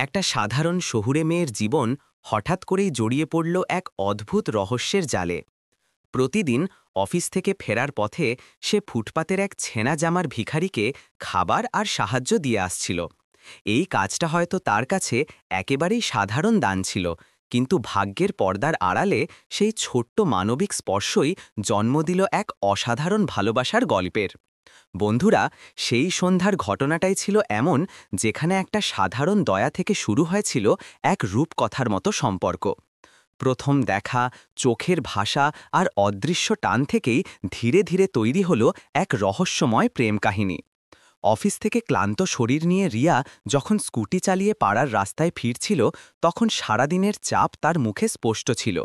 একটা সাধারণ শহুরে মেয়ের জীবন হঠাৎ করেই জড়িয়ে পড়ল এক অদ্ভুত রহস্যের জালে। প্রতিদিন অফিস থেকে ফেরার পথে সে ফুটপাতের এক ছেঁড়া জামার ভিখারিকে খাবার আর সাহায্য দিয়ে আসছিল। এই কাজটা হয়তো তার কাছে একেবারেই সাধারণ দান ছিল, কিন্তু ভাগ্যের পর্দার আড়ালে সেই ছোট্ট মানবিক স্পর্শই জন্ম দিল এক অসাধারণ ভালোবাসার গল্পের। বন্ধুরা, সেই সন্ধ্যার ঘটনাটাই ছিল এমন, যেখানে একটা সাধারণ দয়া থেকে শুরু হয়েছিল এক রূপকথার মতো সম্পর্ক। প্রথম দেখা, চোখের ভাষা আর অদৃশ্য টান থেকেই ধীরে ধীরে তৈরি হলো এক রহস্যময় প্রেম কাহিনী। অফিস থেকে ক্লান্ত শরীর নিয়ে রিয়া যখন স্কুটি চালিয়ে পাড়ার রাস্তায় ফিরছিল, তখন সারাদিনের চাপ তার মুখে স্পষ্ট ছিল।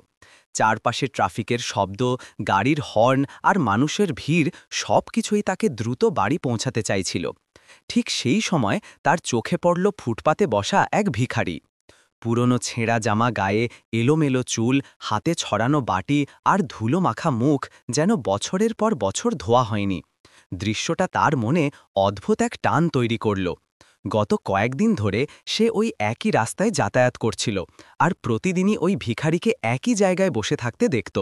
চারপাশে ট্রাফিকের শব্দ, গাড়ির হর্ন আর মানুষের ভিড় সবকিছুই তাকে দ্রুত বাড়ি পৌঁছাতে চাইছিল। ঠিক সেই সময় তার চোখে পড়ল ফুটপাতে বসা এক ভিখারি। পুরনো ছেঁড়া জামা গায়ে, এলোমেলো চুল, হাতে ছড়ানো বাটি আর ধুলো মাখা মুখ, যেন বছরের পর বছর ধোয়া হয়নি। দৃশ্যটা তার মনে অদ্ভুত এক টান তৈরি করল। গত কয়েকদিন ধরে সে ওই একই রাস্তায় যাতায়াত করছিল, আর প্রতিদিনই ওই ভিখারিকে একই জায়গায় বসে থাকতে দেখত।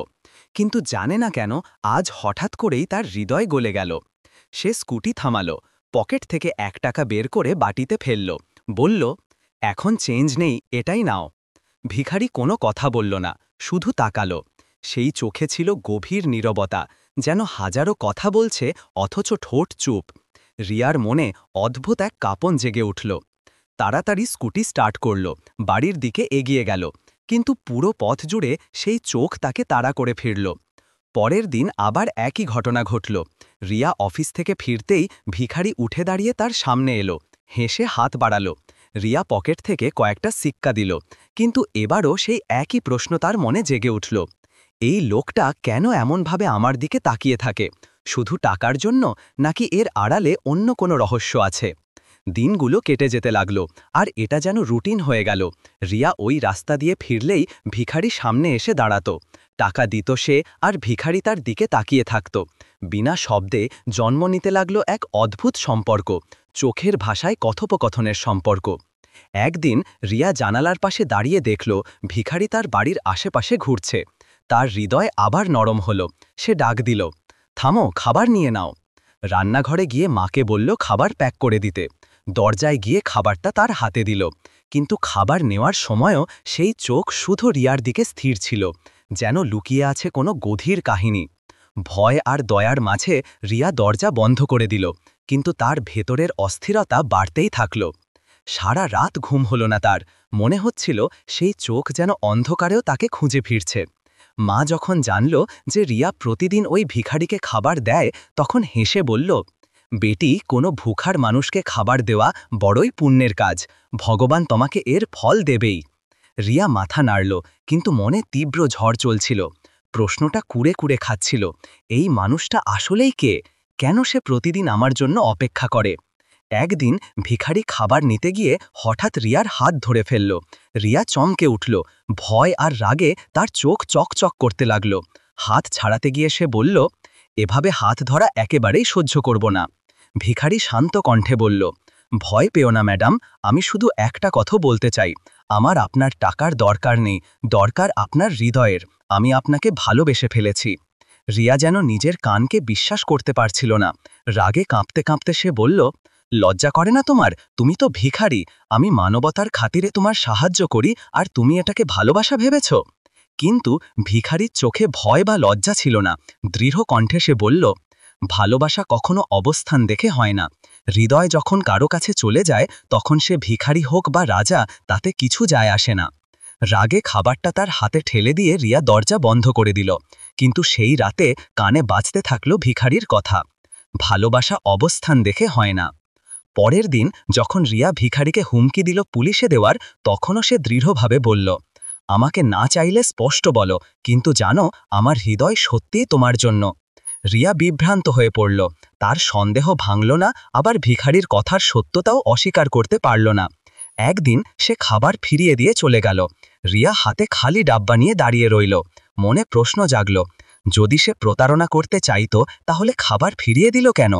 কিন্তু জানে না কেন আজ হঠাৎ করেই তার হৃদয় গলে গেল। সে স্কুটি থামালো, পকেট থেকে 1 টাকা বের করে বাটিতে ফেলল, বলল, এখন চেঞ্জ নেই, এটাই নাও। ভিখারি কোনো কথা বলল না, শুধু তাকালো। সেই চোখে ছিল গভীর নীরবতা, যেন হাজারো কথা বলছে অথচ ঠোঁট চুপ। রিয়ার মনে অদ্ভুত এক কাঁপন জেগে উঠল। তাড়াতাড়ি স্কুটি স্টার্ট করল, বাড়ির দিকে এগিয়ে গেল। কিন্তু পুরো পথ জুড়ে সেই চোখ তাকে তাড়া করে ফিরল। পরের দিন আবার একই ঘটনা ঘটল। রিয়া অফিস থেকে ফিরতেই ভিখারি উঠে দাঁড়িয়ে তার সামনে এলো, হেসে হাত বাড়ালো। রিয়া পকেট থেকে কয়েকটা সিক্কা দিল, কিন্তু এবারও সেই একই প্রশ্ন তার মনে জেগে উঠল। এই লোকটা কেন এমনভাবে আমার দিকে তাকিয়ে থাকে? শুধু টাকার জন্য, নাকি এর আড়ালে অন্য কোনো রহস্য আছে? দিনগুলো কেটে যেতে লাগলো, আর এটা যেন রুটিন হয়ে গেল। রিয়া ওই রাস্তা দিয়ে ফিরলেই ভিখারি সামনে এসে দাঁড়াতো। টাকা দিত সে, আর ভিখারি তার দিকে তাকিয়ে থাকত। বিনা শব্দে জন্ম নিতে লাগলো এক অদ্ভুত সম্পর্ক, চোখের ভাষায় কথোপকথনের সম্পর্ক। একদিন রিয়া জানালার পাশে দাঁড়িয়ে দেখল ভিখারি তার বাড়ির আশেপাশে ঘুরছে। তার হৃদয় আবার নরম হলো। সে ডাক দিল, থামো, খাবার নিয়ে নাও। রান্নাঘরে গিয়ে মাকে বলল খাবার প্যাক করে দিতে। দরজায় গিয়ে খাবারটা তার হাতে দিল, কিন্তু খাবার নেওয়ার সময়ও সেই চোখ শুধু রিয়ার দিকে স্থির ছিল, যেন লুকিয়ে আছে কোনো গভীর কাহিনী। ভয় আর দয়ার মাঝে রিয়া দরজা বন্ধ করে দিল, কিন্তু তার ভেতরের অস্থিরতা বাড়তেই থাকল। সারা রাত ঘুম হলো না তার, মনে হচ্ছিল সেই চোখ যেন অন্ধকারেও তাকে খুঁজে ফিরছে। মা যখন জানল যে রিয়া প্রতিদিন ওই ভিখারিকে খাবার দেয়, তখন হেসে বলল, বেটি, কোনো ভুখার মানুষকে খাবার দেওয়া বড়ই পুণ্যের কাজ, ভগবান তোমাকে এর ফল দেবেই। রিয়া মাথা নাড়ল, কিন্তু মনে তীব্র ঝড় চলছিল। প্রশ্নটা কুড়ে কুড়ে খাচ্ছিল, এই মানুষটা আসলেই কে? কেন সে প্রতিদিন আমার জন্য অপেক্ষা করে? একদিন ভিখারি খাবার নিতে গিয়ে হঠাৎ রিয়ার হাত ধরে ফেলল। রিয়া চমকে উঠল, ভয় আর রাগে তার চোখ চকচক করতে লাগল। হাত ছাড়াতে গিয়ে সে বলল, এভাবে হাত ধরা একেবারেই সহ্য করব না। ভিখারি শান্ত কণ্ঠে বলল, ভয় পেও না ম্যাডাম, আমি শুধু একটা কথা বলতে চাই। আমার আপনার টাকার দরকার নেই, দরকার আপনার হৃদয়ের। আমি আপনাকে ভালোবেসে ফেলেছি। রিয়া যেন নিজের কানকে বিশ্বাস করতে পারছিল না। রাগে কাঁপতে কাঁপতে সে বলল, লজ্জা করে না তোমার? তুমি তো ভিখারি, আমি মানবতার খাতিরে তোমার সাহায্য করি, আর তুমি এটাকে ভালোবাসা ভেবেছ? কিন্তু ভিখারির চোখে ভয় বা লজ্জা ছিল না। দৃঢ় কণ্ঠে সে বলল, ভালোবাসা কখনো অবস্থান দেখে হয় না। হৃদয় যখন কারো কাছে চলে যায়, তখন সে ভিখারি হোক বা রাজা, তাতে কিছু যায় আসে না। রাগে খাবারটা তার হাতে ঠেলে দিয়ে রিয়া দরজা বন্ধ করে দিল, কিন্তু সেই রাতে কানে বাজতে থাকলো ভিখারির কথা, ভালোবাসা অবস্থান দেখে হয় না। পরের দিন যখন রিয়া ভিখারিকে হুমকি দিল পুলিশে দেওয়ার, তখনও সে দৃঢ়ভাবে বলল, আমাকে না চাইলে স্পষ্ট বলো, কিন্তু জানো আমার হৃদয় সত্যিই তোমার জন্য। রিয়া বিভ্রান্ত হয়ে পড়ল, তার সন্দেহ ভাঙল না, আবার ভিখারির কথার সত্যতাও অস্বীকার করতে পারল না। একদিন সে খাবার ফিরিয়ে দিয়ে চলে গেল। রিয়া হাতে খালি ডাব্বা নিয়ে দাঁড়িয়ে রইল। মনে প্রশ্ন জাগল, যদি সে প্রতারণা করতে চাইতো, তাহলে খাবার ফিরিয়ে দিল কেন?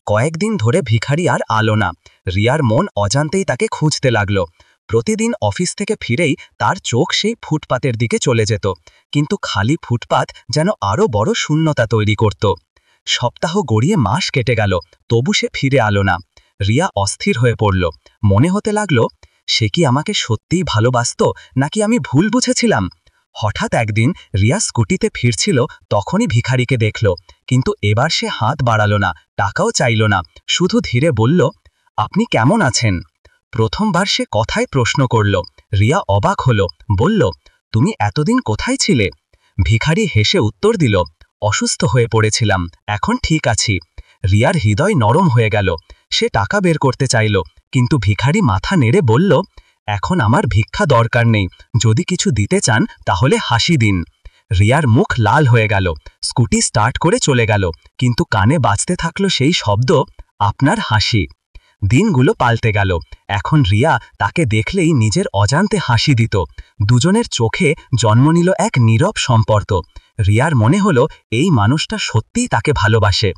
কয়েকদিন ধরে ভিখারি আর আলো না। রিয়ার মন অজান্তেই তাকে খুঁজতে লাগল। প্রতিদিন অফিস থেকে ফিরেই তার চোখ সেই ফুটপাতের দিকে চলে যেত, কিন্তু খালি ফুটপাত যেন আরও বড় শূন্যতা তৈরি করত। সপ্তাহ গড়িয়ে মাস কেটে গেল, তবু সে ফিরে আলো না। রিয়া অস্থির হয়ে পড়ল। মনে হতে লাগল, সে কি আমাকে সত্যিই ভালোবাসত, নাকি আমি ভুল বুঝেছিলাম? হঠাৎ একদিন রিয়া স্কুটিতে ফিরছিল, তখনই ভিখারিকে দেখল। কিন্তু এবার সে হাত বাড়াল না, টাকাও চাইল না, শুধু ধীরে বলল, আপনি কেমন আছেন? প্রথমবার সে কথায় প্রশ্ন করল। রিয়া অবাক হল, বলল, তুমি এতদিন কোথায় ছিলে? ভিখারি হেসে উত্তর দিল, অসুস্থ হয়ে পড়েছিলাম, এখন ঠিক আছি। রিয়ার হৃদয় নরম হয়ে গেল। সে টাকা বের করতে চাইল, কিন্তু ভিখারি মাথা নেড়ে বলল, এখন আমার ভিক্ষা দরকার নেই, যদি কিছু দিতে চান তাহলে হাসি দিন। রিয়ার মুখ লাল হয়ে গেল, স্কুটি স্টার্ট করে চলে গেল, কিন্তু কানে বাজতে থাকলো সেই শব্দ, আপনার হাসি। দিনগুলো পাল্টে গেল। এখন রিয়া তাকে দেখলেই নিজের অজান্তে হাসি দিত। দুজনের চোখে জন্ম নিল এক নীরব সম্পর্ক। রিয়ার মনে হলো এই মানুষটা সত্যিই তাকে ভালোবাসে।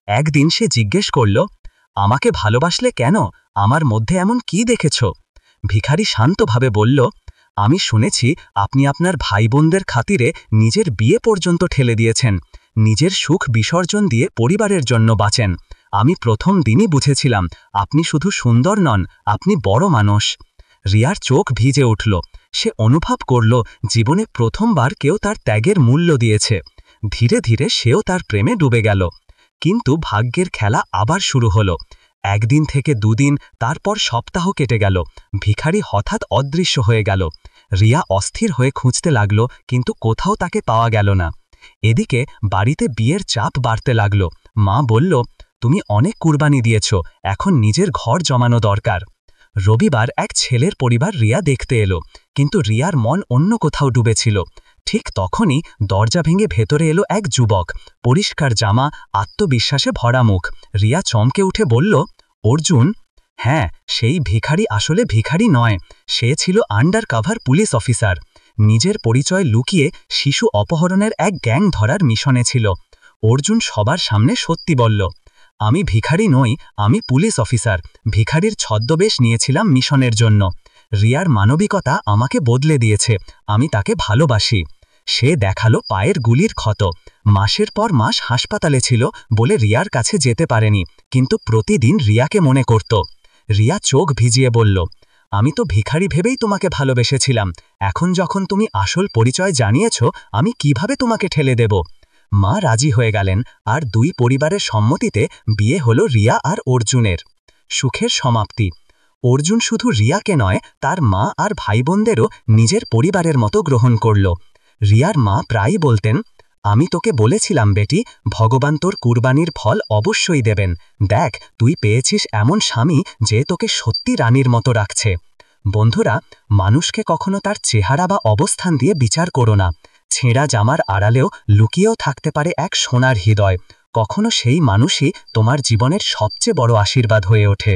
একদিন সে জিজ্ঞেস করল, আমাকে ভালোবাসলে কেন? আমার মধ্যে এমন কি দেখেছ? ভিখারি শান্তভাবে বলল, আমি শুনেছি আপনি আপনার ভাই বোনদের খাতিরে নিজের বিয়ে পর্যন্ত ঠেলে দিয়েছেন, নিজের সুখ বিসর্জন দিয়ে পরিবারের জন্য বাঁচেন। আমি প্রথম দিনই বুঝেছিলাম আপনি শুধু সুন্দর নন, আপনি বড় মানুষ। রিয়ার চোখ ভিজে উঠল। সে অনুভব করল জীবনে প্রথমবার কেউ তার ত্যাগের মূল্য দিয়েছে। ধীরে ধীরে সেও তার প্রেমে ডুবে গেল। কিন্তু ভাগ্যের খেলা আবার শুরু হলো। একদিন থেকে দুদিন, তারপর সপ্তাহ কেটে গেল। ভিখারি হঠাৎ অদৃশ্য হয়ে গেল। রিয়া অস্থির হয়ে খুঁজতে লাগল, কিন্তু কোথাও তাকে পাওয়া গেল না। এদিকে বাড়িতে বিয়ের চাপ বাড়তে লাগল। মা বলল, তুমি অনেক কুরবানি দিয়েছ, এখন নিজের ঘর জমানো দরকার। রবিবার এক ছেলের পরিবার রিয়া দেখতে এলো, কিন্তু রিয়ার মন অন্য কোথাও ডুবেছিল। ঠিক তখনই দরজা ভেঙে ভেতরে এলো এক যুবক, পরিষ্কার জামা, আত্মবিশ্বাসে ভরা মুখ। রিয়া চমকে উঠে বলল, অর্জুন? হ্যাঁ, সেই ভিখারি আসলে ভিখারি নয়, সে ছিল আন্ডার কাভার পুলিশ অফিসার। নিজের পরিচয় লুকিয়ে শিশু অপহরণের এক গ্যাং ধরার মিশনে ছিল। অর্জুন সবার সামনে সত্যি বলল, আমি ভিখারি নই, আমি পুলিশ অফিসার। ভিখারির ছদ্মবেশ নিয়েছিলাম মিশনের জন্য। রিয়ার মানবিকতা আমাকে বদলে দিয়েছে, আমি তাকে ভালোবাসি। সে দেখালো পায়ের গুলির ক্ষত। মাসের পর মাস হাসপাতালে ছিল বলে রিয়ার কাছে যেতে পারেনি, কিন্তু প্রতিদিন রিয়াকে মনে করত। রিয়া চোখ ভিজিয়ে বলল, আমি তো ভিখারি ভেবেই তোমাকে ভালোবেসেছিলাম, এখন যখন তুমি আসল পরিচয় জানিয়েছ, আমি কিভাবে তোমাকে ঠেলে দেব? মা রাজি হয়ে গেলেন, আর দুই পরিবারের সম্মতিতে বিয়ে হলো রিয়া আর অর্জুনের। সুখের সমাপ্তি। অর্জুন শুধু রিয়াকে নয়, তার মা আর ভাই বোনদেরও নিজের পরিবারের মতো গ্রহণ করল। রিয়ার মা প্রায়ই বলতেন, আমি তোকে বলেছিলাম বেটি, ভগবান তোর কুরবানির ফল অবশ্যই দেবেন। দেখ, তুই পেয়েছিস এমন স্বামী যে তোকে সত্যি রানীর মতো রাখছে। বন্ধুরা, মানুষকে কখনো তার চেহারা বা অবস্থান দিয়ে বিচার করো না। ছেঁড়া জামার আড়ালেও লুকিয়েও থাকতে পারে এক সোনার হৃদয়। কখনো সেই মানুষই তোমার জীবনের সবচেয়ে বড় আশীর্বাদ হয়ে ওঠে।